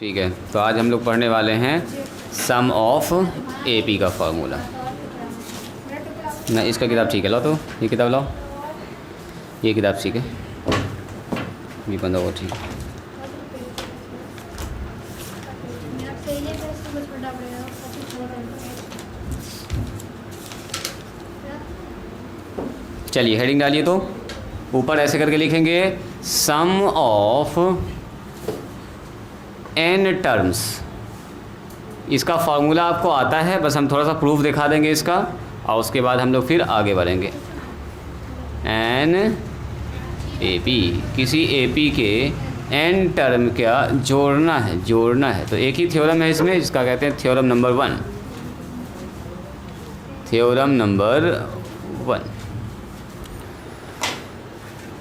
ठीक है, तो आज हम लोग पढ़ने वाले हैं सम ऑफ एपी का फार्मूला। ना इसका किताब ठीक है, लो तो ये किताब लाओ, ये किताब ठीक है, ये बंदा वो ठीक है। चलिए हेडिंग डालिए, तो ऊपर ऐसे करके लिखेंगे सम ऑफ एन टर्म्स। इसका फार्मूला आपको आता है, बस हम थोड़ा सा प्रूफ दिखा देंगे इसका और उसके बाद हम लोग फिर आगे बढ़ेंगे। एन ए पी, किसी ए पी के एन टर्म का जोड़ना है, तो एक ही थ्योरम है इसमें जिसका कहते हैं थ्योरम नंबर 1। थ्योरम नंबर 1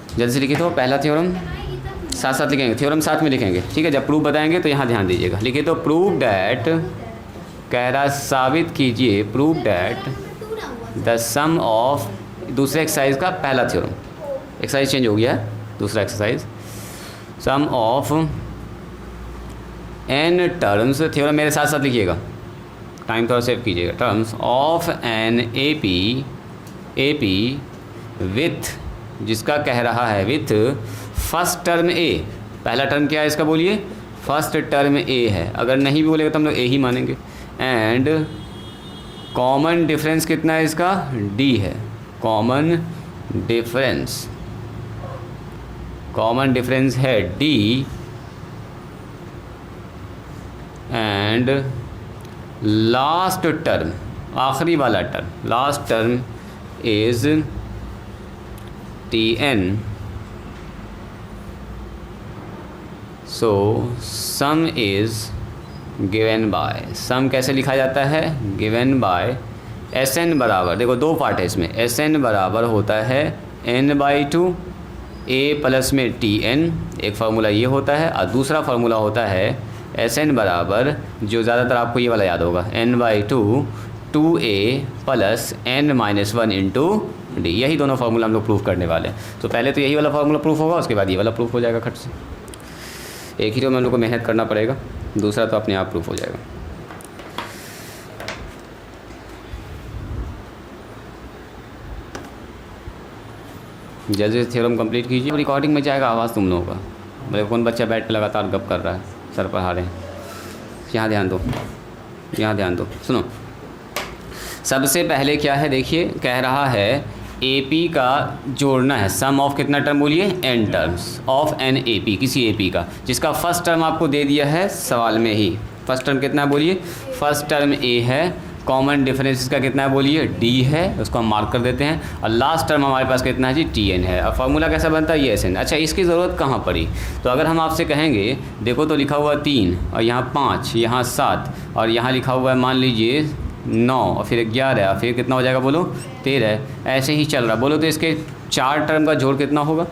जल्दी से लिखिए, तो पहला थ्योरम साथ साथ लिखेंगे, थ्योरम साथ में लिखेंगे, ठीक है। जब प्रूफ बताएंगे तो यहाँ ध्यान दीजिएगा। लिखिए तो प्रूव डैट, कह रहा साबित कीजिए, prove that the sum of, दूसरे एक्सरसाइज का पहला थ्योरम, एक्सरसाइज चेंज हो गया है, दूसरा exercise, sum of n terms, theorem मेरे साथ साथ लिखिएगा, टाइम थोड़ा सेव कीजिएगा, terms of n A P with, जिसका कह रहा है विथ फर्स्ट टर्म ए। पहला टर्म क्या है इसका, बोलिए, फर्स्ट टर्म ए है, अगर नहीं भी बोलेगा तो हम लोग ए ही मानेंगे। एंड कॉमन डिफरेंस कितना है इसका, डी है, कॉमन डिफरेंस है डी। एंड लास्ट टर्म, आखिरी वाला term, last term is T N. So sum is given by, sum कैसे लिखा जाता है, गिवन बाय एस एन बराबर, देखो दो पार्ट है इसमें, एस एन बराबर होता है n/2 a प्लस में टी एन, एक फार्मूला ये होता है, और दूसरा फार्मूला होता है एस एन बराबर, जो ज़्यादातर आपको ये वाला याद होगा, n/2 2a plus n-1 into D. यही दोनों फार्मूला हम लोग प्रूफ करने वाले हैं। तो पहले तो यही वाला फार्मूला प्रूफ होगा, उसके बाद ये वाला प्रूफ हो जाएगा खट से। एक ही तो में हम लोग को मेहनत करना पड़ेगा, दूसरा तो अपने आप प्रूफ हो जाएगा। जैसे थ्योरम कंप्लीट कीजिए, रिकॉर्डिंग में जाएगा आवाज़ तुम लोगों का। मेरे कौन बच्चा बैठ के लगातार गप कर रहा है, सर पढ़ा रहे हैं, यहाँ ध्यान दो, यहाँ ध्यान दो, सुनो। सबसे पहले क्या है, देखिए, कह रहा है ए पी का जोड़ना है, सम ऑफ कितना टर्म बोलिए, n terms of n A P, किसी ए पी का, जिसका फर्स्ट टर्म आपको दे दिया है सवाल में ही। फर्स्ट टर्म कितना है बोलिए, फर्स्ट टर्म ए है, कॉमन डिफरेंस इसका कितना है बोलिए, डी है, उसको हम मार्क कर देते हैं, और लास्ट टर्म हमारे पास कितना है जी, टी एन है। अब फार्मूला कैसा बनता है, ये एस एन। अच्छा, इसकी ज़रूरत कहाँ पड़ी, तो अगर हम आपसे कहेंगे, देखो तो लिखा हुआ 3 और यहाँ 5, यहाँ 7 और यहाँ लिखा हुआ है मान लीजिए 9 और फिर 11 और फिर कितना हो जाएगा बोलो, 13, ऐसे ही चल रहा, बोलो तो इसके 4 टर्म का जोड़ कितना होगा।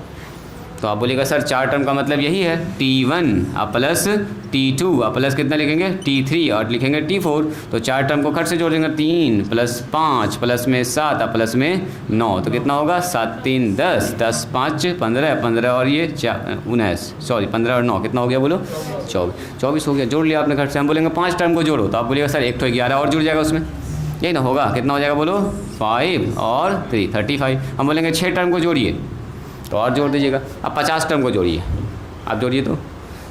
तो आप बोलिएगा सर 4 टर्म का मतलब यही है, T1 और प्लस T2 और प्लस कितना लिखेंगे, T3 और लिखेंगे T4। तो 4 टर्म को खट से जोड़ देंगे, 3 प्लस 5 प्लस में 7 और प्लस में 9, तो कितना होगा, 7 3 10, 10 5 15, 15 और ये 19, सॉरी 15 और 9 कितना हो गया बोलो, 24 हो गया। जोड़ लिया आपने खट से। हम बोलेंगे 5 टर्म को जोड़ो, तो आप बोलिएगा सर एक तो 11 और जुड़ जाएगा उसमें, यही ना होगा, कितना हो जाएगा बोलो, 5 और 3 35। हम बोलेंगे 6 टर्म को जोड़िए, तो और जोड़ दीजिएगा। अब 50 टर्म को जोड़िए, आप जोड़िए तो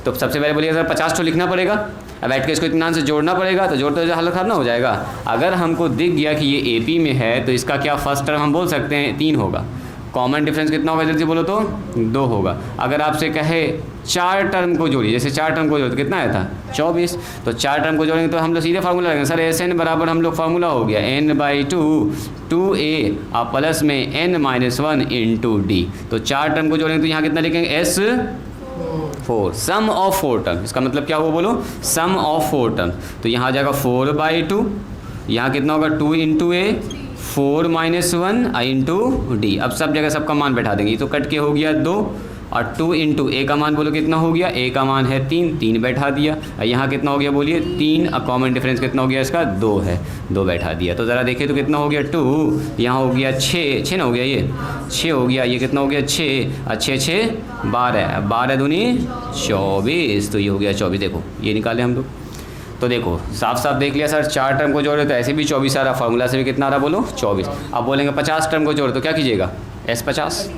सबसे पहले बोलिए सर 50 तो लिखना पड़ेगा, अब बैठ के इसको इत्मीनान से जोड़ना पड़ेगा, तो जोड़ते हालत खराब ना हो जाएगा। अगर हमको दिख गया कि ये ए पी में है, तो इसका क्या फर्स्ट टर्म हम बोल सकते हैं 3 होगा, कॉमन डिफरेंस कितना होगा जल्दी बोलो तो 2 होगा। अगर आपसे कहे 4 टर्म को जोड़िए, जैसे 4 टर्म को जोड़े तो कितना आया था 24, तो 4 टर्म को जोड़ेंगे तो हम लोग सीधे फार्मूला लगाएंगे, सर एस एन बराबर हम लोग फार्मूला हो गया n/2 2a और प्लस में n-1 इंटू डी। तो 4 टर्म को जोड़ेंगे तो यहाँ कितना लिखेंगे, S4, सम ऑफ 4 टर्म। इसका मतलब क्या हुआ बोलो, सम ऑफ 4 टर्म। तो यहाँ आ जाएगा 4/2, यहाँ कितना होगा 2 इंटू ए, 4 - 1 इंटू डी। अब सब जगह सबका मान बैठा देंगे, तो कट के हो गया 2 और 2 इंटू ए का मान बोलो कितना हो गया, ए का मान है 3, 3 बैठा दिया। और यहाँ कितना हो गया बोलिए 3, और कॉमन डिफरेंस कितना हो गया इसका 2 है, 2 बैठा दिया। तो ज़रा देखिए तो कितना हो गया 2, यहाँ हो गया 6 ना हो गया, ये 6 हो गया, ये कितना हो गया 6, और 6 6 12, 12 दूनी 24, तो ये हो गया 24। देखो ये निकाले हम लोग, तो देखो साफ साफ देख लिया सर, 4 टर्म को जोड़े तो ऐसे भी 24 आ रहा, फार्मूला से भी कितना आ रहा बोलो 24। अब बोलेंगे 50 टर्म को जोड़े तो क्या कीजिएगा, S50,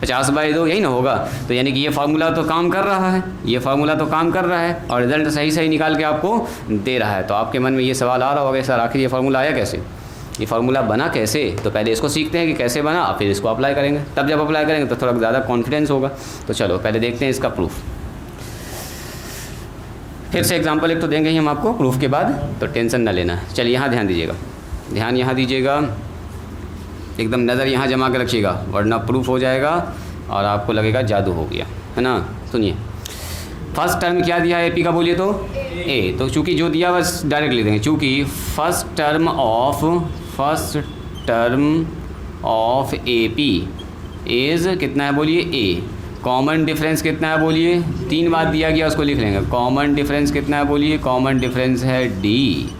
50/2 यही ना होगा। तो यानी कि ये फार्मूला तो काम कर रहा है, ये फार्मूला तो काम कर रहा है और रिजल्ट सही सही निकाल के आपको दे रहा है। तो आपके मन में ये सवाल आ रहा होगा सर आखिर ये फार्मूला आया कैसे, ये फार्मूला बना कैसे। तो पहले इसको सीखते हैं कि कैसे बना, फिर इसको अप्लाई करेंगे, तब जब अप्लाई करेंगे तो थोड़ा ज़्यादा कॉन्फिडेंस होगा। तो चलो पहले देखते हैं इसका प्रूफ। फिर से एग्जाम्पल एक तो देंगे ही हम आपको प्रूफ के बाद, तो टेंशन ना लेना। चलिए यहाँ ध्यान दीजिएगा, ध्यान यहाँ दीजिएगा, एकदम नज़र यहाँ जमा के रखिएगा, वरना प्रूफ हो जाएगा और आपको लगेगा जादू हो गया, है ना। सुनिए, फर्स्ट टर्म क्या दिया है एपी का बोलिए तो ए, तो चूँकि जो दिया बस डायरेक्ट लिख देंगे, चूँकि first term of AP is कितना है बोलिए ए, कॉमन डिफरेंस कितना है बोलिए, 3 बात दिया गया उसको लिख लेंगे। कॉमन डिफरेंस कितना है बोलिए, कॉमन डिफरेंस है डी,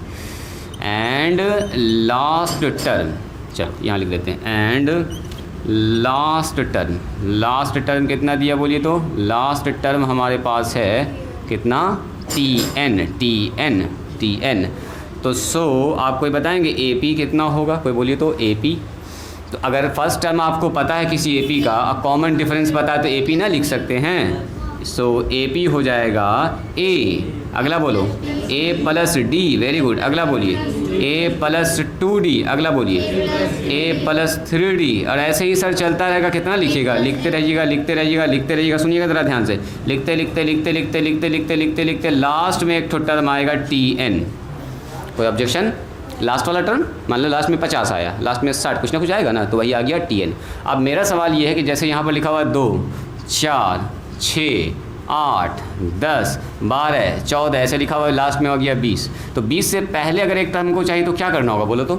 एंड लास्ट टर्म, चलो यहाँ लिख देते हैं, एंड लास्ट टर्म कितना दिया बोलिए तो लास्ट टर्म हमारे पास है कितना टी एन। तो सो आप कोई बताएंगे एपी कितना होगा, कोई बोलिए तो एपी। तो अगर फर्स्ट टर्म आपको पता है किसी एपी का, कॉमन डिफरेंस पता है तो एपी ना लिख सकते हैं। सो एपी हो जाएगा ए, अगला बोलो ए प्लस डी, वेरी गुड, अगला बोलिए ए प्लस 2d, अगला बोलिए ए प्लस 3d, और ऐसे ही सर चलता रहेगा। कितना लिखिएगा, लिखते रहिएगा। सुनिएगा ज़रा ध्यान से, लिखते लास्ट में एक टर्म आएगा टी एन। कोई ऑब्जेक्शन, लास्ट वाला टर्म मान लो लास्ट में 50 आया, लास्ट में 60, कुछ ना कुछ आएगा ना, तो वही आ गया टी एन। अब मेरा सवाल ये है कि जैसे यहाँ पर लिखा हुआ 2 4 6 8 10 12 14 ऐसे लिखा हुआ है, लास्ट में हो गया 20। तो 20 से पहले अगर एक टर्म को चाहिए तो क्या करना होगा बोलो तो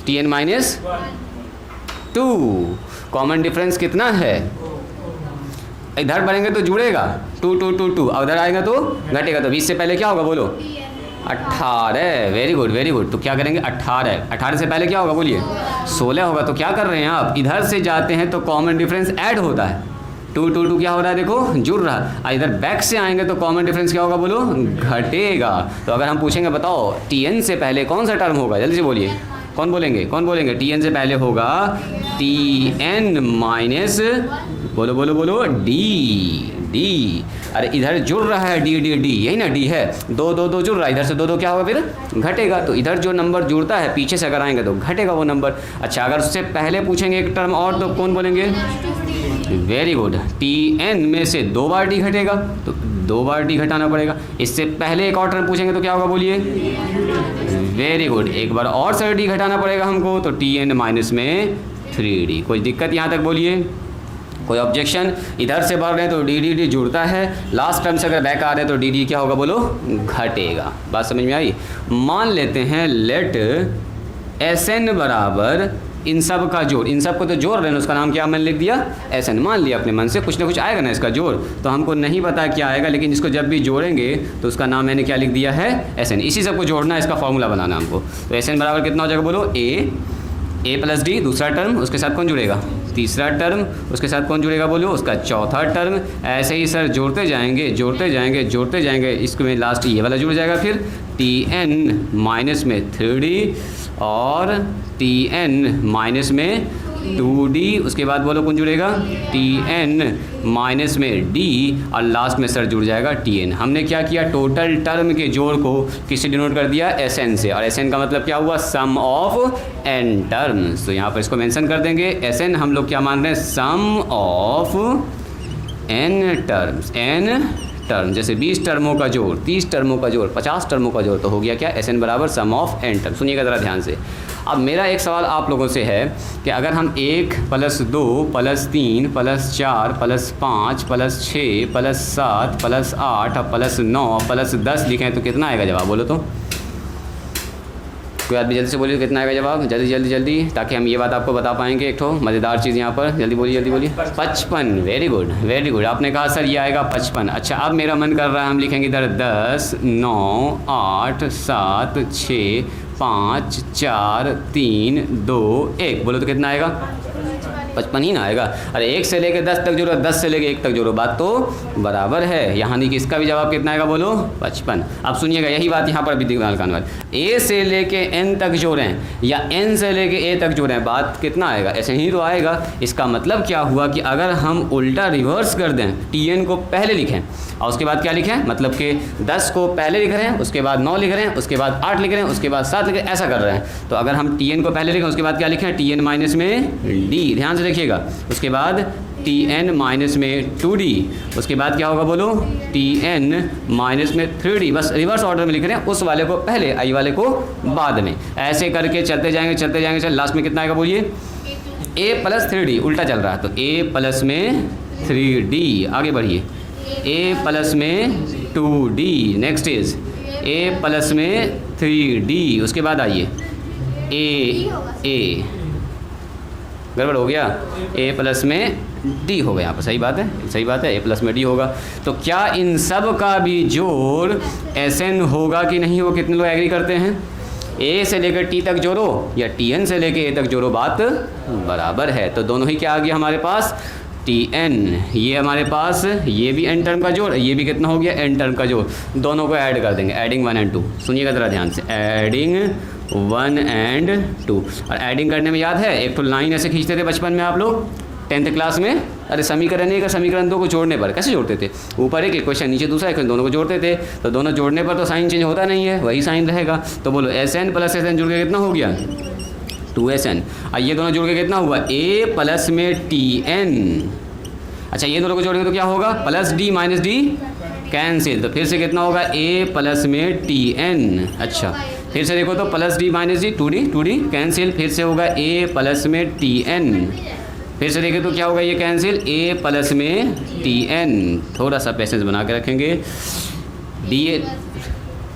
Tn-2। कॉमन डिफरेंस कितना है, इधर बढ़ेंगे तो जुड़ेगा 2 2 2 2, उधर आएगा तो घटेगा। तो 20 से पहले क्या होगा बोलो 18, वेरी गुड। तो क्या करेंगे 18 से पहले क्या होगा बोलिए 16 होगा। तो क्या कर रहे हैं आप, इधर से जाते हैं तो कॉमन डिफरेंस ऐड होता है, 2 2 2 क्या हो रहा है देखो जुड़ रहा है। इधर बैक से आएंगे तो कॉमन डिफरेंस क्या होगा बोलो घटेगा। तो अगर हम पूछेंगे बताओ टीएन से पहले कौन सा टर्म होगा, जल्दी से बोलिए, कौन बोलेंगे टीएन से पहले होगा टीएन माइनस बोलो डी। अरे इधर जुड़ रहा है डी, यही ना डी है, 2 2 2 जुड़ रहा है, इधर से 2 2 क्या होगा फिर घटेगा। तो इधर जो नंबर जुड़ता है पीछे से अगर आएंगे तो घटेगा वो नंबर। अच्छा अगर उससे पहले पूछेंगे एक टर्म और तो कौन बोलेंगे, वेरी गुड, टी एन में से 2 बार डी घटेगा, तो 2 बार डी घटाना पड़ेगा। इससे पहले एक और टर्म पूछेंगे तो क्या होगा बोलिए, वेरी गुड, एक बार और सर डी घटाना पड़ेगा हमको, तो टी एन माइनस में 3d। कोई दिक्कत यहाँ तक बोलिए, कोई ऑब्जेक्शन। इधर से बढ़ रहे हैं तो डी जुड़ता है, लास्ट टर्म से अगर बैक आ रहे हैं तो डी क्या होगा बोलो घटेगा। बात समझ में आई। मान लेते हैं लेट एस एन बराबर इन सब का जोड़, इन सब को तो जोड़ रहे हैं, उसका नाम क्या मैंने लिख दिया एस एन। मान लिया अपने मन से, कुछ ना कुछ आएगा ना इसका जोड़, तो हमको नहीं पता क्या आएगा, लेकिन इसको जब भी जोड़ेंगे तो उसका नाम मैंने क्या लिख दिया है एस एन। इसी सब को जोड़ना है, इसका फॉर्मूला बनाना हमको। तो एस एन बराबर कितना हो जाएगा बोलो ए प्लस डी, दूसरा टर्म उसके साथ कौन जुड़ेगा तीसरा टर्म, उसके साथ कौन जुड़ेगा बोलो उसका चौथा टर्म। ऐसे ही सर जोड़ते जाएंगे, इसमें लास्ट ये वाला जुड़ जाएगा, फिर टी एन माइनस में 3d और टी एन माइनस में 2d, उसके बाद बोलो कौन जुड़ेगा टी एन माइनस में d, और लास्ट में सर जुड़ जाएगा टी एन। हमने क्या किया, टोटल टर्म के जोड़ को किससे डिनोट कर दिया एस एन से, और एस एन का मतलब क्या हुआ सम ऑफ एन टर्म्स। तो यहाँ पर इसको मेंशन कर देंगे, एस एन हम लोग क्या मान रहे हैं सम ऑफ एन टर्म, जैसे 20 टर्मों का जोड़, 30 टर्मों का जोड़, 50 टर्मों का जोड़, तो हो गया क्या एस एन बराबर सम ऑफ एन टर्म। सुनिएगा ज़रा ध्यान से। अब मेरा एक सवाल आप लोगों से है कि अगर हम 1 + 2 + 3 + 4 + 5 + 6 + 7 + 8 + 9 + 10 लिखें तो कितना आएगा जवाब बोलो तो कोई आदमी जल्दी से बोलिए कितना आएगा जवाब, जल्दी जल्दी जल्दी, ताकि हम ये बात आपको बता पाएंगे। एक ठो मज़ेदार चीज़ यहाँ पर, जल्दी बोलिए जल्दी बोलिए। 55, वेरी गुड वेरी गुड। आपने कहा सर ये आएगा 55। अच्छा अब मेरा मन कर रहा है हम लिखेंगे इधर 10, 9, 8, 7, 6, 5, 4, 3, 2, 1। बोलो तो कितना आएगा? 55 ही ना आएगा। अरे 1 से लेके 10 तक जोड़ो, 10 से लेके 1 तक जोड़ो, बात तो बराबर है। यहाँ नहीं कि इसका भी जवाब कितना आएगा, बोलो 55। अब सुनिएगा यही बात यहाँ पर भी दिमाग का अनवर, ए से लेके n तक जोड़ें या n से लेके a तक जोड़ें, बात कितना आएगा? ऐसे ही तो आएगा। इसका मतलब क्या हुआ कि अगर हम उल्टा रिवर्स कर दें, tn को पहले लिखें और उसके बाद क्या लिखें, मतलब कि 10 को पहले लिख रहे हैं, उसके बाद 9 लिख रहे हैं, उसके बाद 8 लिख रहे हैं, उसके बाद 7 लिख रहे हैं, ऐसा कर रहे हैं। तो अगर हम tn को पहले लिखें उसके बाद क्या लिखें, tn माइनस में d, ध्यान से देखिएगा, उसके बाद tn माइनस में 2d, उसके बाद क्या होगा बोलो, tn माइनस में 3d। बस रिवर्स ऑर्डर में लिख रहे हैं, उस वाले को पहले, i वाले को बाद में, ऐसे करके चलते जाएंगे चलते जाएंगे। चल लास्ट में कितना आएगा बोलिए, a प्लस 3d, उल्टा चल रहा है तो a प्लस में 3d, आगे बढ़िए, a प्लस में 2d, next is a plus में 3d, उसके बाद आइए a गड़बड़ हो गया, a प्लस में d हो गया यहाँ पर, सही बात है सही बात है, a प्लस में d होगा। तो क्या इन सब का भी जोड़ Sn होगा कि नहीं, वो कितने लोग एग्री करते हैं? a से लेकर t तक जोड़ो या tn से लेकर a तक जोड़ो, बात बराबर है। तो दोनों ही क्या आ गया हमारे पास, tn, ये हमारे पास ये भी n टर्म का जोड़, ये भी कितना हो गया, n टर्म का जोड़, दोनों को ऐड कर देंगे, एडिंग 1 and 2। सुनिएगा ज़रा ध्यान से, एडिंग 1 and 2। और एडिंग करने में याद है एक तो लाइन ऐसे खींचते थे बचपन में आप लोग 10th क्लास में, अरे समीकरण एक समीकरण 2 को जोड़ने पर कैसे जोड़ते थे, ऊपर एक इक्वेशन नीचे दूसरा इक्वेशन, दोनों को जोड़ते थे। तो दोनों जोड़ने पर तो साइन चेंज होता नहीं है, वही साइन रहेगा। तो बोलो Sn प्लस Sn जुड़ के कितना हो गया, 2Sn। और ये दोनों जुड़ के कितना हुआ, a प्लस में tn। अच्छा ये दोनों को जोड़ेंगे तो क्या होगा, plus d minus d cancel, तो फिर से कितना होगा, a प्लस में tn। अच्छा फिर से देखो तो plus d minus d, 2d cancel, फिर से होगा a प्लस में tn। फिर से देखें तो क्या होगा, ये कैंसिल, a प्लस में tn। थोड़ा सा पेशेंस बना के रखेंगे, d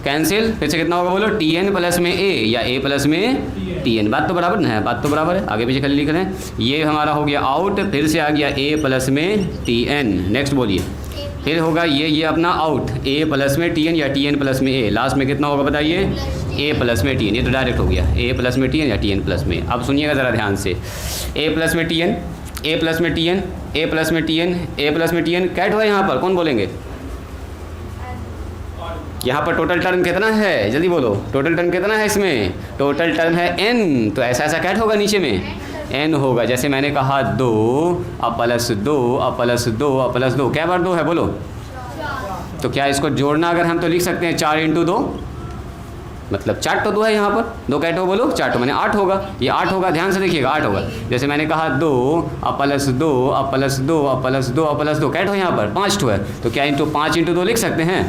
कैंसिल, फिर से कितना होगा बोलो, tn प्लस में a या a प्लस में tn। बात तो बराबर ना है, बात तो बराबर है, आगे पीछे खाली लिख रहे हैं। ये हमारा हो गया आउट, फिर से आ गया a प्लस में tn। नेक्स्ट बोलिए, फिर होगा ये अपना आउट, a प्लस में tn या tn प्लस में a, लास्ट में कितना होगा बताइए, a प्लस में tn। ये तो डायरेक्ट हो गया, a प्लस में tn या tn प्लस में। अब सुनिएगा ज़रा ध्यान से, a प्लस में tn, a प्लस में tn, a प्लस में tn, a प्लस में tn, कैट हुआ यहाँ पर, कौन बोलेंगे? यहाँ पर टोटल टर्म कितना है, जल्दी बोलो, टोटल टर्म कितना है इसमें, टोटल टर्म है n, तो ऐसा ऐसा कैट होगा नीचे में n होगा। जैसे मैंने कहा 2 प्लस 2 प्लस 2 प्लस 2, क्या बार 2 है बोलो, तो क्या इसको जोड़ना अगर हम तो लिख सकते हैं 4 × 2, मतलब 4 तो 2 है यहाँ पर, 2 कैट हो बोलो, 4 तो मैंने 8 होगा, ये 8 होगा, ध्यान से देखिएगा 8 होगा। जैसे मैंने कहा 2 प्लस 2 प्लस 2 प्लस 2 प्लस 2, कैट हो यहाँ पर 5 है, तो क्या 5 × 2 लिख सकते हैं,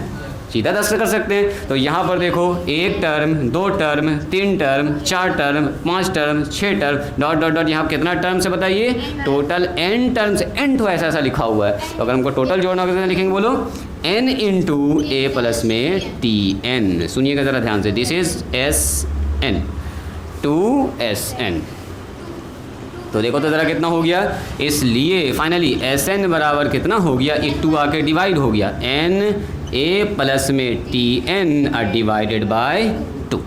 सीधा 10 से कर सकते हैं। तो यहाँ पर देखो 1 term, 2 term, 3 term, 4 term, 5 term, 6 term, dot dot dot, यहाँ कितना टर्म से बताइए, टोटल n टर्म्स, n तो ऐसा ऐसा लिखा हुआ है। तो अगर हमको टोटल जोड़ना होगा तो लिखेंगे बोलो n × a प्लस में tn। सुनिएगा ज़रा ध्यान से, दिस इज Sn 2Sn। तो देखो तो ज़रा कितना हो गया, इसलिए फाइनली Sn बराबर कितना हो गया, 2 आके डिवाइड हो गया, n a प्लस में tn डिवाइडेड बाय 2।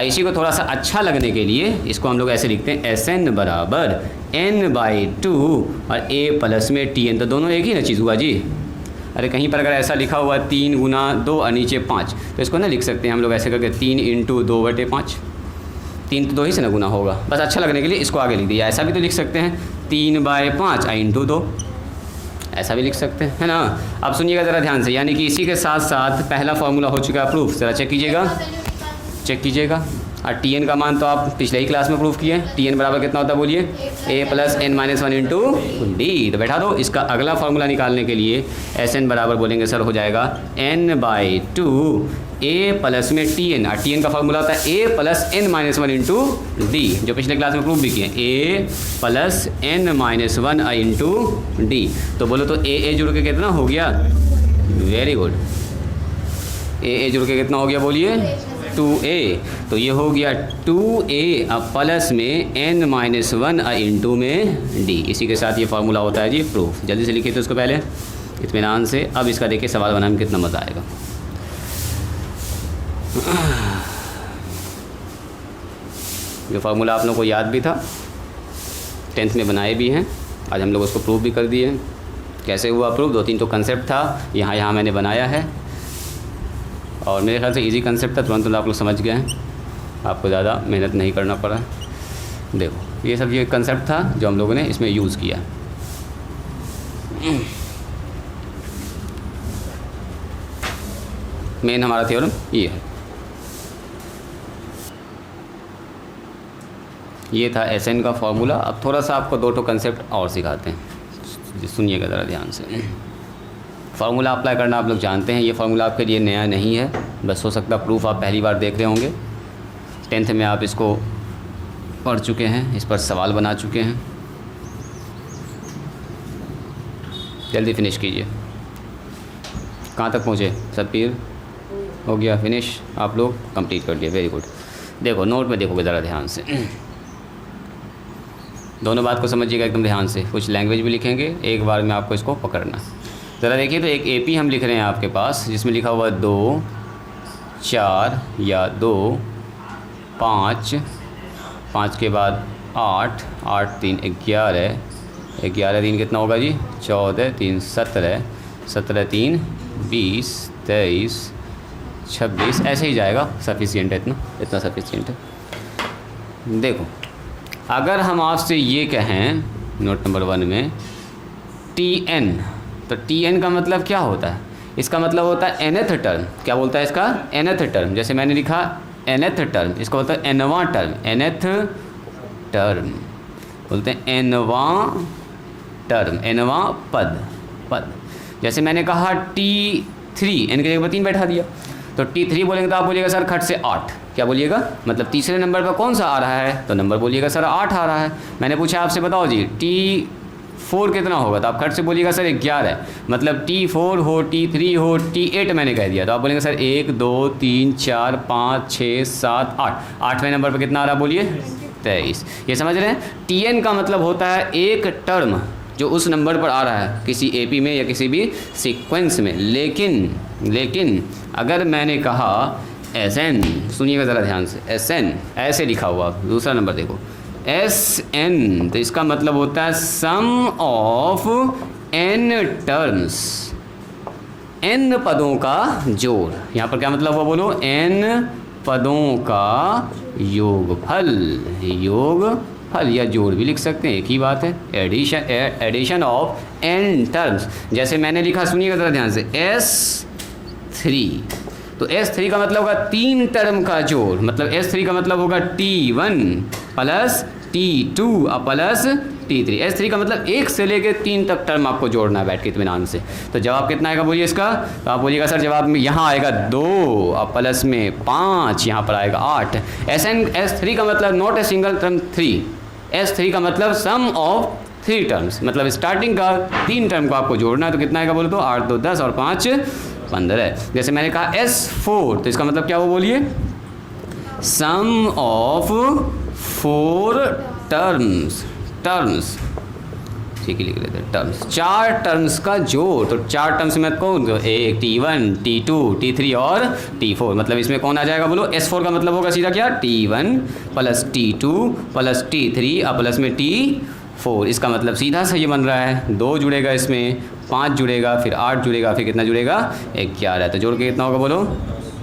इसी को थोड़ा सा अच्छा लगने के लिए इसको हम लोग ऐसे लिखते हैं, Sn बराबर n/2 और a प्लस में tn, तो दोनों एक ही ना चीज़ हुआ जी। अरे कहीं पर अगर ऐसा लिखा हुआ 3 × 2 और नीचे 5, तो इसको ना लिख सकते हैं हम लोग ऐसे करके 3 × 2/5, 3 तो 2 ही से ना गुना होगा, बस अच्छा लगने के लिए इसको आगे लिख दिया। ऐसा भी तो लिख सकते हैं 3/5 × 2, ऐसा भी लिख सकते हैं, है ना। अब सुनिएगा ज़रा ध्यान से, यानी कि इसी के साथ साथ पहला फार्मूला हो चुका है प्रूफ, ज़रा चेक कीजिएगा। और tn का मान तो आप पिछले ही क्लास में प्रूफ किए, tn बराबर कितना होता है बोलिए, a प्लस n-1 × d। तो बैठा दो, इसका अगला फार्मूला निकालने के लिए Sn बराबर बोलेंगे सर हो जाएगा n/2 a प्लस में tn, और tn का फार्मूला होता है a प्लस n-1 × d, जो पिछले क्लास में प्रूफ भी किए, a प्लस n-1 × d। तो बोलो तो a जुड़ के कितना हो गया, वेरी गुड, a जुड़ के कितना हो गया बोलिए 2a, तो ये हो गया 2a अब प्लस में n-1 इंटू में d। इसी के साथ ये फार्मूला होता है जी प्रूफ। जल्दी से लिखिए तो इसको पहले इत्मीनान से। अब इसका देखिए सवाल बनाने में कितना मज़ा आएगा। जो फार्मूला आप लोगों को याद भी था, 10th में बनाए भी हैं, आज हम लोग उसको प्रूफ भी कर दिए। कैसे हुआ प्रूफ? 2-3 तो कंसेप्ट था, यहाँ मैंने बनाया है और मेरे ख्याल से इजी कंसेप्ट था, तुरंत आप लोग समझ गए हैं, आपको ज़्यादा मेहनत नहीं करना पड़ा। देखो ये सब ये कंसेप्ट था जो हम लोगों ने इसमें यूज़ किया। मेन हमारा थ्योरम ये है। ये था SN का फार्मूला। अब थोड़ा सा आपको 2 कंसेप्ट और सिखाते हैं, सुनिएगा ज़रा ध्यान से। फार्मूला अप्लाई करना आप लोग जानते हैं, ये फार्मूला आपके लिए नया नहीं है, बस हो सकता प्रूफ आप पहली बार देख रहे होंगे। 10th में आप इसको पढ़ चुके हैं, इस पर सवाल बना चुके हैं। जल्दी फिनिश कीजिए। कहाँ तक पहुँचे? सब्बीर हो गया फिनिश, आप लोग कंप्लीट कर दिए, वेरी गुड। देखो नोट में देखोगे ज़रा ध्यान से, दोनों बात को समझिएगा एकदम ध्यान से। कुछ लैंग्वेज भी लिखेंगे, एक बार में आपको इसको पकड़ना। ज़रा देखिए तो एक AP हम लिख रहे हैं आपके पास, जिसमें लिखा हुआ 2 4 या 2 5, 5 के बाद 8, 8 3 11, 11 3 कितना होगा जी? 14 3 17, 17 3 20 23 26, ऐसे ही जाएगा। सफिशिएंट है, इतना सफिशिएंट है। देखो अगर हम आपसे ये कहें नोट नंबर 1 में TN, तो TN का मतलब क्या होता है? इसका मतलब होता है nth टर्म। क्या बोलता है इसका? nth term. जैसे मैंने लिखा nth टर्म, इसका बोलता है nवां टर्म। nth टर्म बोलते हैं nवां टर्म, nवां पद। जैसे मैंने कहा T3, n की जगह 3 बैठा दिया, तो T3 बोलेंगे तो आप बोलिएगा सर खट से 8। क्या बोलिएगा? मतलब तीसरे नंबर पर कौन सा आ रहा है? तो नंबर बोलिएगा सर 8 आ रहा है। मैंने पूछा आपसे बताओ जी T4 कितना होगा, तो आप खट से बोलिएगा सर 11। मतलब T4 हो, T3 हो, T8 मैंने कह दिया, तो आप बोलेंगे सर 1 2 3 4 5 6 7 8। 8वें नंबर पर कितना आ रहा बोलिए? 23। ये समझ रहे हैं? TN का मतलब होता है एक टर्म जो उस नंबर पर आ रहा है किसी AP में या किसी भी सीक्वेंस में। लेकिन अगर मैंने कहा SN, सुनिएगा ज़रा ध्यान से, SN ऐसे लिखा हुआ, दूसरा नंबर देखो SN, तो इसका मतलब होता है sum of n terms, n पदों का जोड़। यहाँ पर क्या मतलब हुआ बोलो? n पदों का योगफल या जोड़ भी लिख सकते हैं, एक ही बात है। Addition of n terms. जैसे मैंने लिखा, सुनिएगा ज़रा ध्यान से, S3, तो S3 का मतलब होगा 3 टर्म का जोड़। मतलब S3 का मतलब होगा T1 plus T2 plus T3। S3 का मतलब 1 से लेकर 3 तक टर्म आपको जोड़ना है बैठ के इत्मीनान से। तो जवाब कितना आएगा बोलिए इसका? तो आप बोलिएगा सर जवाब में यहाँ आएगा 2 और प्लस में 5, यहाँ पर आएगा 8। S3 का मतलब not a single term 3, S3 का मतलब सम ऑफ 3 टर्म्स, मतलब स्टार्टिंग का 3 टर्म को आपको जोड़ना है। तो कितना आएगा बोलो? तो 8 2 10 और 5 15। जैसे मैंने कहा S4, तो इसका मतलब क्या हुआ बोलिए? सम ऑफ 4 टर्म्स, ठीक है लिख लेते हैं, टर्म्स, 4 टर्म्स का जोड़। तो 4 टर्म्स में कौन? तो एक T1 T2 T3 और T4। मतलब इसमें कौन आ जाएगा बोलो? S4 का मतलब होगा सीधा क्या? T1 plus T2 plus T3 और प्लस में T4। इसका मतलब सीधा सा ये बन रहा है, 2 जुड़ेगा इसमें, 5 जुड़ेगा, फिर 8 जुड़ेगा, फिर कितना जुड़ेगा? 11। तो जोड़ के कितना होगा बोलो?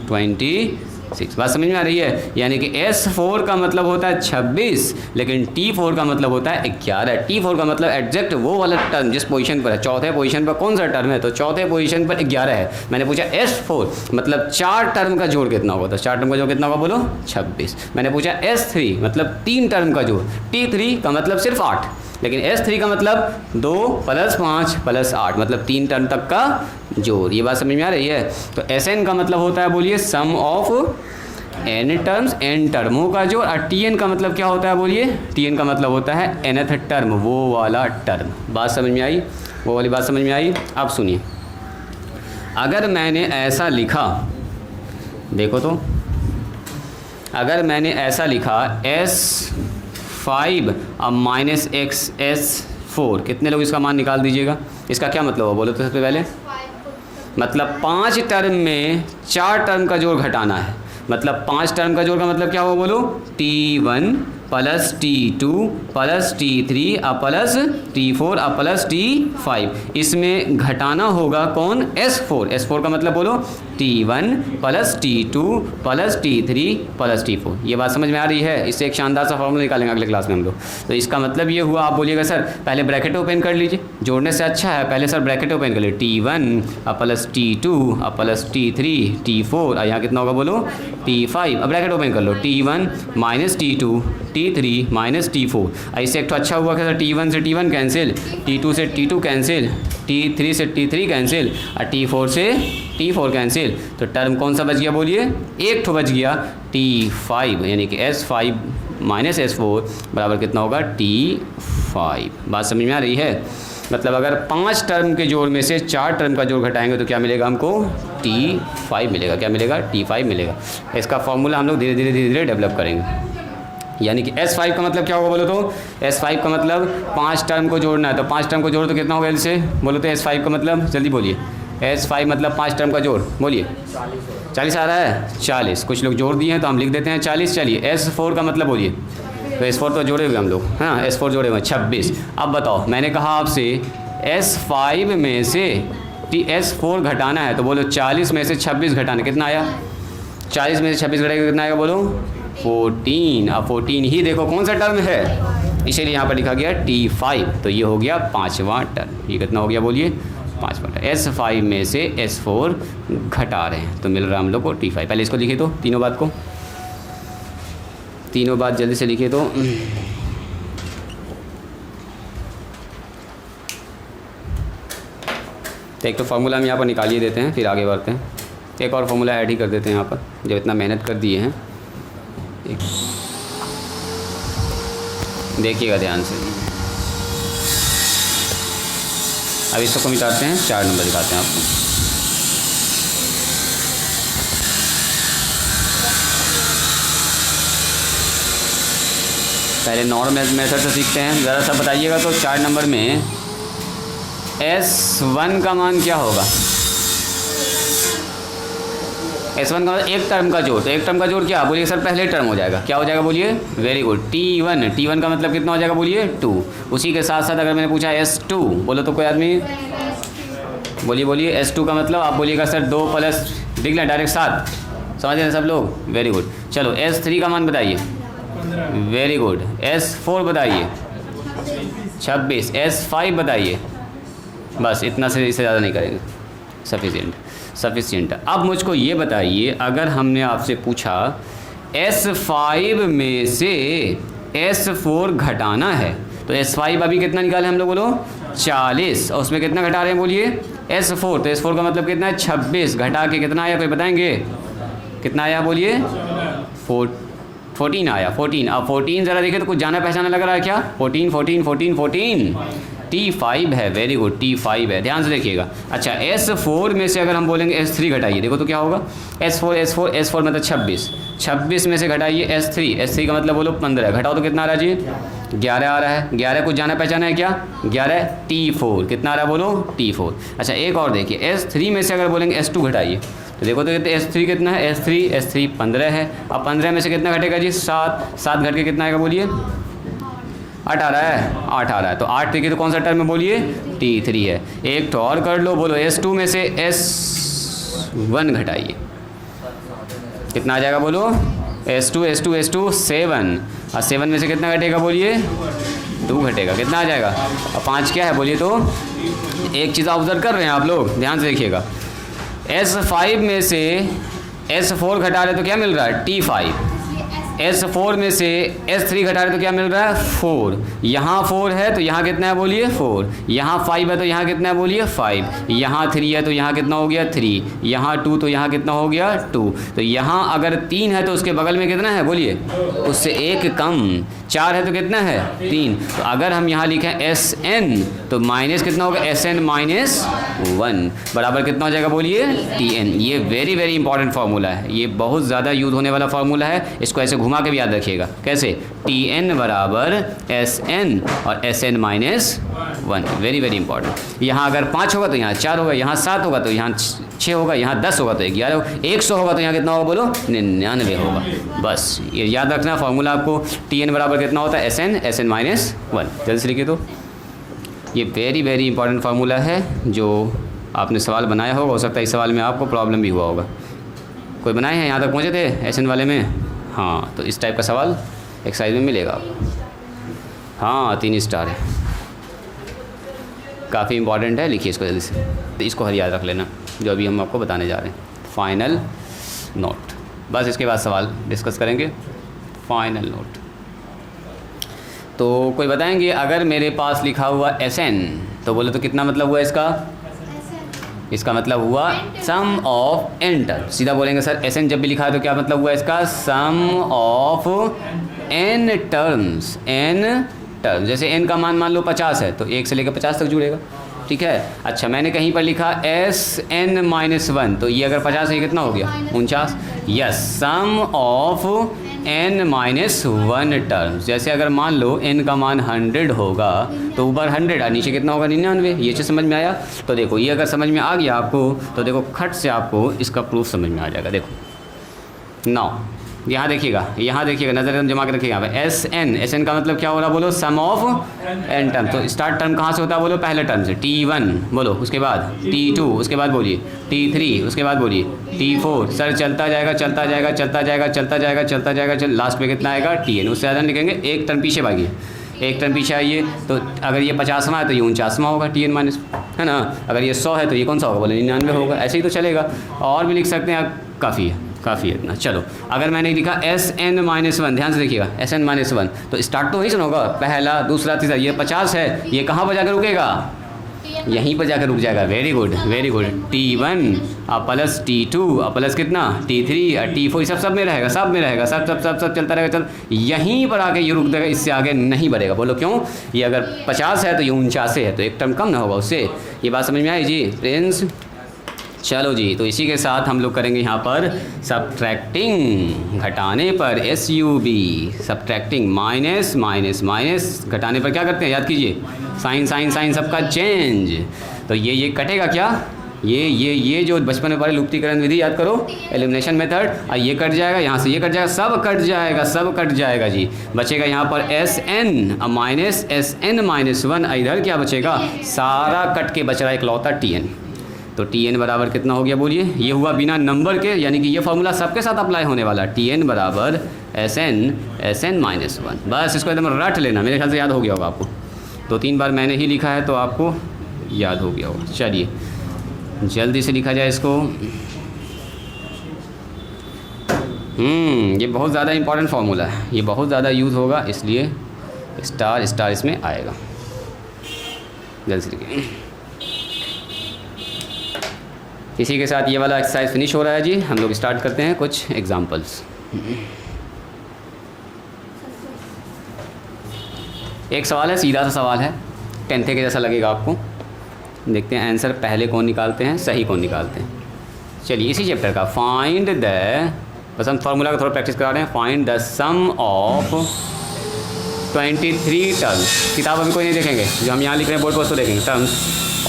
26। बात समझ में आ रही है? यानी कि S4 का मतलब होता है 26, लेकिन T4 का मतलब होता है 11। T4 का मतलब एग्जैक्ट वो वाला टर्म जिस पोजीशन पर है, चौथे पोजीशन पर कौन सा टर्म है? तो चौथे पोजीशन पर 11 है। मैंने पूछा S4 मतलब 4 टर्म का जोड़ कितना होगा? तो 4 टर्म का जोड़ कितना होगा बोलो? 26। मैंने पूछा S3 मतलब 3 टर्म का जोड़, T3 का मतलब सिर्फ 8, लेकिन S3 का मतलब 2 प्लस 5 प्लस 8, मतलब 3 टर्म तक का जोड़। ये बात समझ में आ रही है? तो SN का मतलब होता है बोलिए सम ऑफ n टर्म्स, n टर्मों का जोड़। और TN का मतलब क्या होता है बोलिए? TN का मतलब होता है nth टर्म, वो वाला टर्म। बात समझ में आई? वो वाली बात समझ में आई? अब सुनिए, अगर मैंने ऐसा लिखा, देखो तो अगर मैंने ऐसा लिखा S5 अब माइनस एक्स S4, कितने लोग इसका मान निकाल दीजिएगा? इसका क्या मतलब है बोलो तो सबसे पहले? मतलब 5 टर्म में 4 टर्म का जोड़ घटाना है। मतलब 5 टर्म का जोड़ का मतलब क्या हुआ बोलो? T1 plus T2 plus T3 अब प्लस T4 अब प्लस T5। इसमें घटाना होगा कौन? S4। S4 का मतलब बोलो T1 plus T2 plus T3 plus T4। ये बात समझ में आ रही है? इससे एक शानदार सा फॉर्मूला निकालेंगे अगले क्लास में हम लोग। तो इसका मतलब ये हुआ, आप बोलिएगा सर पहले ब्रैकेट ओपन कर लीजिए, जोड़ने से अच्छा है पहले सर ब्रैकेट ओपन कर लीजिए। T1 अब प्लस T2 अब प्लस T3 T4 यहाँ कितना होगा बोलो? T5। अब ब्रैकेट ओपन कर लो, T1 minus T2 T3 minus T4। ऐसे एक तो अच्छा हुआ क्या सर? T1 से T1 कैंसिल, T2 से T2 कैंसिल, T3 से T3 कैंसिल और T4 से T4 कैंसिल। तो टर्म कौन सा बच गया बोलिए? एक तो बच गया T5, यानी कि S5 माइनस S4 बराबर कितना होगा? T5। बात समझ में आ रही है? मतलब अगर 5 टर्म के जोड़ में से 4 टर्म का जोड़ घटाएंगे तो क्या मिलेगा हमको? T5 मिलेगा। क्या मिलेगा? T5 मिलेगा। इसका फॉर्मूला हम लोग धीरे धीरे डेवलप करेंगे। यानी कि S5 का मतलब क्या होगा बोलो तो? S5 का मतलब 5 टर्म को जोड़ना है, तो 5 टर्म को जोड़ तो कितना होगा इससे बोलो तो? S5 का मतलब जल्दी बोलिए। S5 मतलब 5 टर्म का जोड़, बोलिए। 40 आ रहा है? 40। कुछ लोग जोड़ दिए हैं तो हम लिख देते हैं 40। चलिए S4 का मतलब बोलिए। तो S4 तो जोड़े हुए हम लोग, हाँ S4 जोड़े हुए 26। अब बताओ, मैंने कहा आपसे S5 में से S4 घटाना है, तो बोलो 40 में से 26 घटाना, कितना आया? 40 में से 26 घटाएगा कितना आएगा बोलो? 14। अब 14 ही देखो कौन सा टर्म है, इसीलिए यहाँ पर लिखा गया T5। तो ये हो गया 5वां टर्म। ये कितना हो गया बोलिए? 5वां टर्म। S5 में से S4 घटा रहे हैं तो मिल रहा है हम लोग को T5। पहले इसको लिखिए तो तीनों बात को, तीनों बात जल्दी से लिखिए तो। एक तो फार्मूला हम यहाँ पर निकालिए देते हैं, फिर आगे बढ़ते हैं। एक और फार्मूला ऐड ही कर देते हैं यहाँ पर, जब इतना मेहनत कर दिए हैं। देखिएगा ध्यान से। अब इसको मिटाते हैं, 4 नंबर दिखाते हैं आपको। पहले नॉर्मल मेथड से सीखते हैं, ज़रा सा बताइएगा तो 4 नंबर में S1 का मान क्या होगा? S1 का एक टर्म का जोड़, तो एक टर्म का जोड़ क्या बोलिए सर? पहले टर्म हो जाएगा, क्या हो जाएगा बोलिए? वेरी गुड, T1 का मतलब कितना हो जाएगा बोलिए? 2। उसी के साथ साथ अगर मैंने पूछा S2 बोलो तो कोई आदमी बोलिए S2 का मतलब आप बोलिएगा सर 2 प्लस लिख लें डायरेक्ट 7। समझ रहे सब लोग? Very good. चलो S3 का मान बताइए। Very good. S4 बताइए 26। S5 बताइए। बस इतना से, इससे ज़्यादा नहीं करेंगे, सफिशिएंट। अब मुझको ये बताइए, अगर हमने आपसे पूछा S5 में से S4 घटाना है, तो S5 अभी कितना निकाले हम लोग बोलो? 40। और उसमें कितना घटा रहे हैं बोलिए? S4। तो S4 का मतलब कितना है? 26। घटा के कितना आया कोई बताएंगे? कितना आया बोलिए? 14 आया। 14। अब 14 ज़रा देखिए तो कुछ जाना पहचाना लग रहा है क्या? 14 T5 है। वेरी गुड, T5 है। ध्यान से देखिएगा। अच्छा S4 में से अगर हम बोलेंगे S3 घटाइए, देखो तो क्या होगा? S4 मतलब 26 में से घटाइए S3 का मतलब बोलो 15। घटाओ तो कितना आ रहा है जी? 11 आ रहा है। 11 कुछ जाना पहचाना है क्या? 11 T4। कितना आ रहा है बोलो? T4। अच्छा एक और देखिए, S3 में से अगर बोलेंगे S2 घटाइए, तो देखो तो S3 कितना है? S3 15 है। अब 15 में से कितना घटेगा जी? 7 घट के कितना आएगा बोलिए? 8 आ रहा है। 8 आ रहा है। तो 8 देखिए तो कौन सा टर्म है बोलिए? T3 है। एक तो और कर लो, बोलो S2 में से S1 घटाइए, कितना आ जाएगा बोलो? S2 7। और 7 में से कितना घटेगा बोलिए? 2 घटेगा, कितना आ जाएगा? और 5 क्या है बोलिए? तो एक चीज़ ऑब्जर्व कर रहे हैं आप लोग, ध्यान से देखिएगा। S5 में से S4 घटा रहे तो क्या मिल रहा है? T5। S4 में से S3 घटा रहे तो क्या मिल रहा है 4, यहाँ 4 है तो यहाँ कितना है बोलिए 4, यहाँ 5 है तो यहाँ कितना है बोलिए 5, यहाँ 3 है तो यहाँ कितना हो गया 3, यहाँ 2 तो यहाँ कितना हो गया 2, तो यहाँ अगर 3 है तो उसके बगल में कितना है बोलिए, उससे एक कम, 4 है तो कितना है 3, तो अगर हम यहाँ लिखें SN तो माइनस कितना होगा SN माइनस 1 बराबर कितना हो जाएगा बोलिए TN। ये वेरी वेरी इंपॉर्टेंट फार्मूला है, ये बहुत ज़्यादा यूज होने वाला फार्मूला है, इसको ऐसे घुमा के भी याद रखिएगा। कैसे, TN बराबर SN और SN minus 1, very very important. यहाँ अगर 5 होगा तो यहाँ 4 होगा, यहाँ 7 होगा तो यहाँ 6 होगा, यहाँ 10 होगा तो 11 होगा, 100 होगा तो यहाँ कितना होगा बोलो 99 होगा। बस ये याद रखना फार्मूला आपको, TN बराबर कितना होता है SN माइनस 1। जल्दी से लिखिए। तो ये वेरी वेरी इंपॉर्टेंट फार्मूला है जो आपने सवाल बनाया होगा, हो सकता है इस सवाल में आपको प्रॉब्लम भी हुआ होगा। कोई बनाए हैं यहाँ तक पहुँचे थे SN वाले में? हाँ, तो इस टाइप का सवाल एक्सरसाइज में मिलेगा आपको। हाँ 3 स्टार है, काफ़ी इंपॉर्टेंट है, लिखिए इसको जल्दी से, तो इसको हर याद रख लेना जो अभी हम आपको बताने जा रहे हैं। फाइनल नोट, बस इसके बाद सवाल डिस्कस करेंगे। फाइनल नोट तो कोई बताएंगे अगर मेरे पास लिखा हुआ SN तो बोले तो कितना मतलब हुआ इसका? इसका मतलब हुआ सम ऑफ n टर्म। सीधा बोलेंगे सर SN जब भी लिखा है तो क्या मतलब हुआ इसका? Sum of n terms, n term. जैसे n का मान लो 50 है तो 1 से लेकर 50 तक जुड़ेगा, ठीक है। अच्छा मैंने कहीं पर लिखा SN माइनस 1 तो ये अगर 50 है कितना हो गया 49। Yes, sum of n minus 1 terms. जैसे अगर मान लो n का मान 100 होगा तो ऊपर 100 और नीचे कितना होगा 99। ये चीज़ समझ में आया? तो देखो ये अगर समझ में आ गया आपको तो देखो खट से आपको इसका प्रूफ समझ में आ जाएगा। देखो नाउ यहाँ देखिएगा, नज़र जमा के रखिएगा। SN का मतलब क्या हो रहा बोलो? सम ऑफ n टर्म। तो स्टार्ट टर्म कहाँ से होता है बोलो? पहले टर्म से, T1 बोलो, उसके बाद T2, उसके बाद बोलिए T3, उसके बाद बोलिए T4। सर चलता जाएगा, लास्ट में कितना आएगा TN। उससे ज़्यादा लिखेंगे, एक टर्म पीछे भागिए, एक टर्म पीछे आइए। तो अगर ये 50वां है तो ये 49वां होगा TN माइनस, है ना। अगर ये 100 है तो ये कौन सा होगा बोले 99 होगा। ऐसे ही तो चलेगा, और भी लिख सकते हैं आप, काफ़ी है इतना। चलो अगर मैंने लिखा SN माइनस 1, ध्यान से देखिएगा SN माइनस 1 तो स्टार्ट तो वही सुना होगा, पहला दूसरा तीसरा। ये 50 है, ये कहाँ पर जाकर रुकेगा? यहीं पर जाकर रुक जाएगा। वेरी गुड T1 और प्लस T2 और प्लस कितना T3 और T4, सब में रहेगा, सब चलता रहेगा। यहीं पर आके ये रुक देगा, इससे आगे नहीं बढ़ेगा। बोलो क्यों? ये अगर 50 है तो ये 49 है, तो एक टर्म कम ना होगा उससे। ये बात समझ में आई जी फ्रेंड्स? चलो जी, तो इसी के साथ हम लोग करेंगे यहाँ पर सब्ट्रैक्टिंग, घटाने पर SUB, सब्ट्रैक्टिंग माइनस घटाने पर क्या करते हैं याद कीजिए, साइन सबका चेंज। तो ये कटेगा क्या? ये जो बचपन में पढ़े लुप्तीकरण विधि याद करो, एलिमिनेशन मेथड। और ये कट जाएगा, यहाँ से ये कट जाएगा, सब कट जाएगा जी। बचेगा यहाँ पर SN और माइनस SN माइनस 1। इधर क्या बचेगा? सारा कट के बच रहा है इकलौता TN। तो TN बराबर कितना हो गया बोलिए? ये हुआ बिना नंबर के, यानी कि ये फार्मूला सबके साथ अप्लाई होने वाला। TN बराबर SN माइनस 1। बस इसको एकदम रट लेना, मेरे ख्याल से याद हो गया होगा आपको। 2-3 बार मैंने ही लिखा है तो आपको याद हो गया होगा। चलिए जल्दी से लिखा जाए इसको। ये बहुत ज़्यादा इंपॉर्टेंट फार्मूला है, ये बहुत ज़्यादा यूज़ होगा, इसलिए स्टार इसमें आएगा। जल्दी से लिखिए। इसी के साथ ये वाला एक्सरसाइज फिनिश हो रहा है जी। हम लोग स्टार्ट करते हैं कुछ एग्जांपल्स। एक सवाल है, सीधा सा सवाल है, 10th के जैसा लगेगा आपको। देखते हैं आंसर पहले कौन निकालते हैं, सही कौन निकालते हैं। चलिए इसी चैप्टर का फाइंड द, बस हम फार्मूला का थोड़ा प्रैक्टिस करा रहे हैं। Find the sum of 23 terms. किताब अभी कोई नहीं देखेंगे, जो हम यहाँ लिख रहे हैं बोर्ड पर उसको देखेंगे। टर्म्स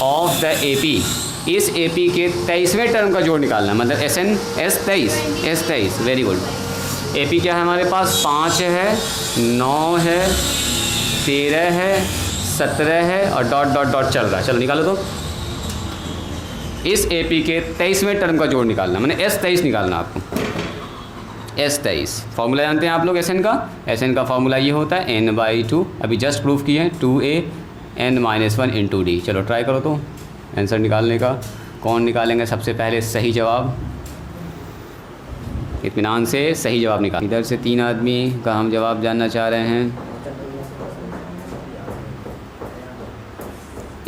ऑफ द AP, इस AP के 23वें टर्म का जोड़ निकालना, मतलब S23। Very good. AP क्या है हमारे पास? 5 है, 9 है, 13 है, 17 है और डॉट चल रहा है। चलो निकालो। तो इस AP के 23वें टर्म का जोड़ निकालना, मैंने S23 निकालना आपको। S23 फार्मूला जानते हैं आप लोग SN का फार्मूला ये होता है n/2। अभी जस्ट प्रूफ किए हैं, 2A n minus 1 into D। चलो ट्राई करो तो आंसर निकालने का। कौन निकालेंगे सबसे पहले सही जवाब? इत्मीनान से सही जवाब निकाल। इधर से 3 आदमी का हम जवाब जानना चाह रहे हैं।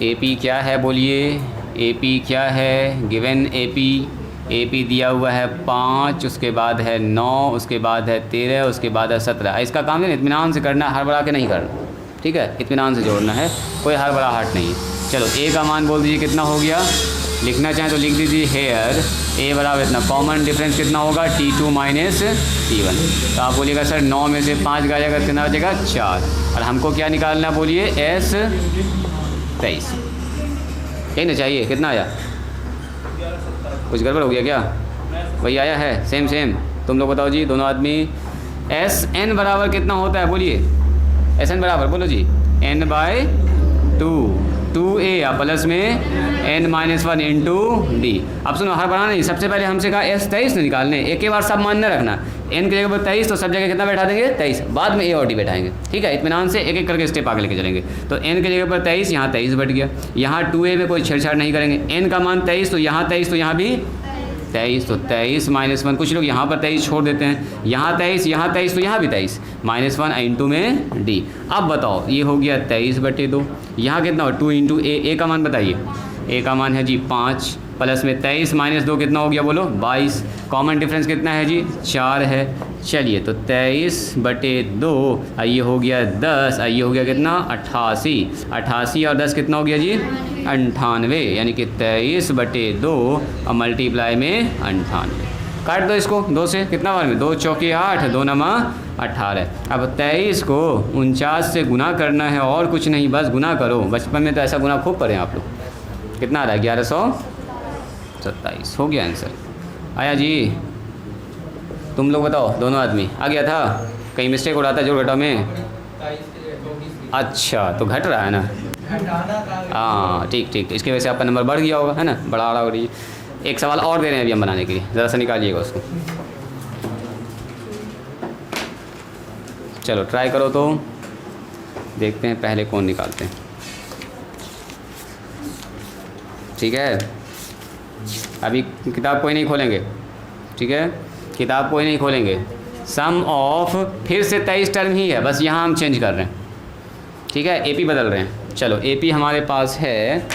AP क्या है बोलिए, AP क्या है? गिवन AP दिया हुआ है 5, उसके बाद है 9, उसके बाद है 13, उसके बाद है 17। इसका काम है इत्मीनान से करना, हड़बड़ा के नहीं करना, ठीक है? इत्मीनान से जोड़ना है, कोई हड़बड़ाहट नहीं। चलो A का मान बोल दीजिए कितना हो गया। लिखना चाहें तो लिख दीजिए हेयर A बराबर इतना, कॉमन डिफरेंस कितना होगा T2 माइनस T1। तो आप बोलिएगा सर 9 में से 5 गया जाएगा, कितना बचेगा 4। और हमको क्या निकालना बोलिए S 23, यही ना चाहिए। कितना आया? कुछ गड़बड़ हो गया क्या? वही आया है, सेम। तुम लोग बताओ जी दोनों आदमी। SN बराबर कितना होता है बोलिए, SN बराबर बोलो जी n/2, 2a या प्लस में n-1 इंटू डी। अब सुनो, हर बनाना नहीं, सबसे पहले हमसे कहा S 23 निकालने, एक ही बार सब मान न रखना। n की जगह पर 23 तो सब जगह कितना बैठा देंगे 23, बाद में a और d बैठाएंगे, ठीक है? इत्मीनान से एक एक करके स्टेप आगे लेके चलेंगे। तो n की जगह पर 23, यहाँ 23 बैठ गया। यहाँ 2a में कोई छेड़छाड़ नहीं करेंगे। n का मान 23 तो यहाँ 23 तो यहाँ भी 23, तो 23-1। कुछ लोग यहाँ पर 23 छोड़ देते हैं, यहाँ 23 तो यहाँ भी 23, -1 इंटू में डी। अब बताओ ये हो गया 23/2। यहाँ कितना हो 2 इंटू ए का मान बताइए। ए का मान है जी 5, प्लस में 23 - 2 कितना हो गया बोलो 22। कॉमन डिफरेंस कितना है जी 4 है। चलिए तो 23/2, ये हो गया 10, ये हो गया कितना 88 और 10 कितना हो गया जी 98, यानी कि 23/2 और मल्टीप्लाई में 98। काट दो इसको 2 से, कितना बार में 2 चौके 8, 2 नमा 18। अब 23 को 49 से गुना करना है और कुछ नहीं, बस गुना करो। बचपन में तो ऐसा गुना खूब करें आप लोग। कितना आ रहा है 1127, हो गया आंसर। आया जी? तुम लोग बताओ दोनों आदमी आ गया था? कहीं मिस्टेक हो रहा था जोड़ घटाव में? अच्छा तो घट रहा है ना? हाँ ठीक, इसकी वजह से आपका नंबर बढ़ गया होगा, है ना? बढ़ा रहा हो रही। एक सवाल और दे रहे हैं अभी हम बनाने के लिए, ज़रा सा निकालिएगा उसको। चलो ट्राई करो तो देखते हैं पहले कौन निकालते हैं, ठीक है? अभी किताब कोई नहीं खोलेंगे, ठीक है? किताब कोई नहीं खोलेंगे। सम ऑफ फिर से 23 टर्म ही है, बस यहाँ हम चेंज कर रहे हैं, ठीक है? AP बदल रहे हैं। चलो AP हमारे पास है,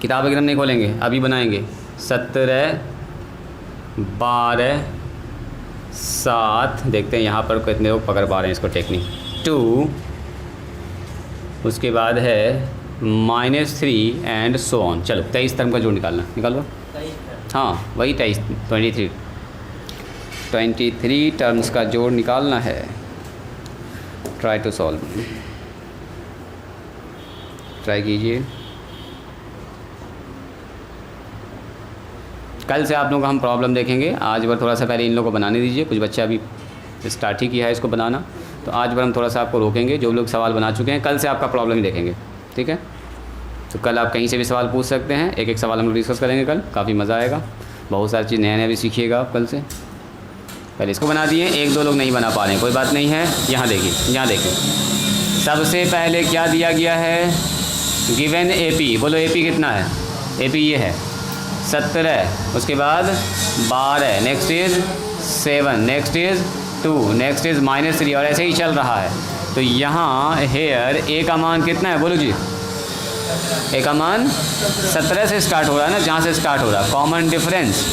किताब एकदम नहीं खोलेंगे, अभी बनाएंगे। 17, 12, 7, देखते हैं यहाँ पर कितने लोग पकड़ पा रहे हैं इसको टेक्निक। 2, उसके बाद है -3 एंड सो ऑन। चलो 23 टर्म का जोड़ निकालना, निकालो। हाँ वही 23 टर्म्स का जोड़ निकालना है। ट्राई टू सॉल्व, ट्राई कीजिए। कल से आप लोगों को हम प्रॉब्लम देखेंगे, आज बार थोड़ा सा पहले इन लोगों को बनाने दीजिए। कुछ बच्चे अभी स्टार्ट ही किया है इसको बनाना, तो आज बार हम थोड़ा सा आपको रोकेंगे। जो लोग सवाल बना चुके हैं कल से आपका प्रॉब्लम ही देखेंगे, ठीक है? तो कल आप कहीं से भी सवाल पूछ सकते हैं, एक एक सवाल हम लोग डिस्कस करेंगे कल, काफ़ी मज़ा आएगा। बहुत सारी चीज़ नया भी सीखिएगा आप कल से। पहले इसको बना दिए, 1-2 लोग नहीं बना पा रहे हैं, कोई बात नहीं है। यहाँ देखिए, सबसे पहले क्या दिया गया है, गिवन AP। बोलो AP कितना है? AP ये है 17, उसके बाद 12, next is 7, next is 2, next is -3, और ऐसे ही चल रहा है। तो यहाँ हेयर A का मान कितना है बोलो जी? A का मान 17 से स्टार्ट हो रहा है ना, जहाँ से स्टार्ट हो रहा है। Common difference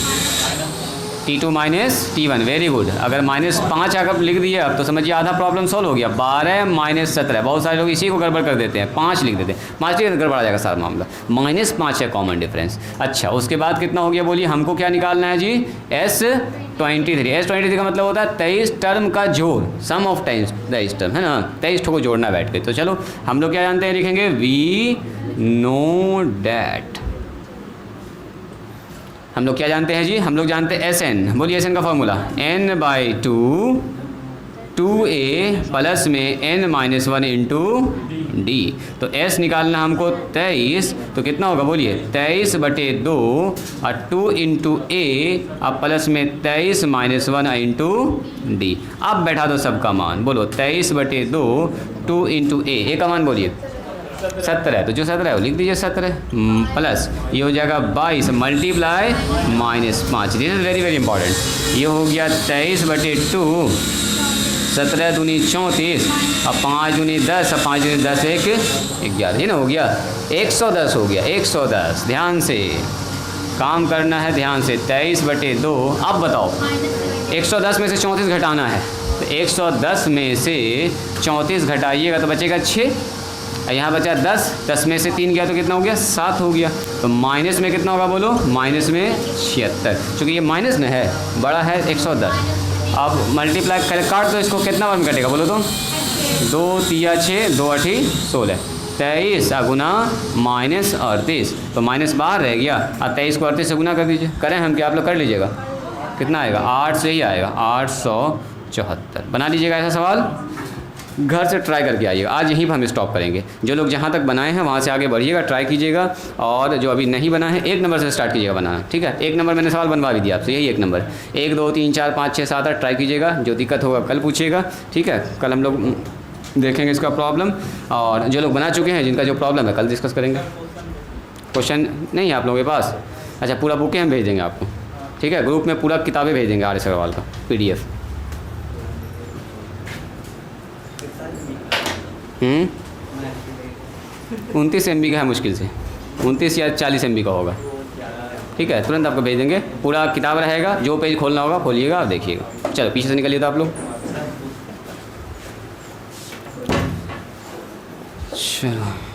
T2 minus T1, very good. अगर -5 अगर लिख दिए अब तो समझिए आधा प्रॉब्लम सॉल्व हो गया। 12 - 17, बहुत सारे लोग इसी को गड़बड़ कर देते हैं, 5 लिख देते हैं। 5 लिख गड़बड़ आ जाएगा सारा मामला। -5 है कॉमन डिफरेंस। अच्छा उसके बाद कितना हो गया बोलिए? हमको क्या निकालना है जी? S23। S23 का मतलब होता है 23 टर्म का जोड़, सम ऑफ 23 टर्म, है ना? 23 को जोड़ना बैठ के। तो चलो हम लोग क्या जानते हैं, लिखेंगे वी नो डैट। हम लोग क्या जानते हैं जी? हम लोग जानते हैं SN। बोलिए SN का फॉर्मूला n/2 2a प्लस में n-1 इंटू डी। तो S निकालना हमको 23, तो कितना होगा बोलिए? 23/2 और 2 इंटू a अब प्लस में 23 - 1 इंटू डी। अब बैठा दो सबका मान, बोलो 23/2 2 इंटू a का मान बोलिए 17 तो जो 17 है वो लिख दीजिए 17 प्लस ये हो जाएगा 22 multiply -5। This is very very important. ये हो गया 23/2, 17 दूनी 34 अब 5 दूनी 10 अब 5 दूनी 10 1 11, ये ना हो गया 110 हो गया 110। ध्यान से काम करना है, ध्यान से 23/2। अब बताओ 110 में से 34 घटाना है तो 110 में से 34 घटाइएगा तो बचेगा 6, यहाँ बचा 10, 10 में से 3 गया तो कितना हो गया 7 हो गया। तो माइनस में कितना होगा बोलो, माइनस में 76, क्योंकि ये माइनस में है, बड़ा है 110। अब मल्टीप्लाई कर काट दो इसको, कितना बार में कटेगा बोलो तो 2 3 6 2 8 16, 23 गुना -38 तो माइनस बाहर रह गया। अब 23 को 38 से गुना कर दीजिए, करें हम क्या, आप लोग कर लीजिएगा, कितना आएगा 8 से ही आएगा 874। बना लीजिएगा ऐसा सवाल, घर से ट्राई करके आइएगा। आज यहीं पर हम स्टॉप करेंगे। जो लोग जहाँ तक बनाए हैं वहाँ से आगे बढ़िएगा, ट्राई कीजिएगा, और जो अभी नहीं बना है 1 नंबर से स्टार्ट कीजिएगा बनाना, ठीक है। 1 नंबर मैंने सवाल बनवा भी दिया आपसे, यही 1 नंबर, 1 2 3 4 5 6 7 8 ट्राई कीजिएगा। जो दिक्कत होगा कल पूछिएगा, ठीक है। कल हम लोग देखेंगे इसका प्रॉब्लम, और जो लोग बना चुके हैं जिनका जो प्रॉब्लम है कल डिस्कस करेंगे। क्वेश्चन नहीं है आप लोगों के पास? अच्छा, पूरा बुकें हम भेज देंगे आपको, ठीक है। ग्रुप में पूरा किताबें भेज देंगे RS अग्रवाल का PDF। 29 MB का है मुश्किल से, 29 या 40 MB का होगा, ठीक है। तुरंत आपको भेज देंगे, पूरा किताब रहेगा, जो पेज खोलना होगा खोलिएगा, आप देखिएगा। चलो पीछे से निकलिए तो आप लोग। चलो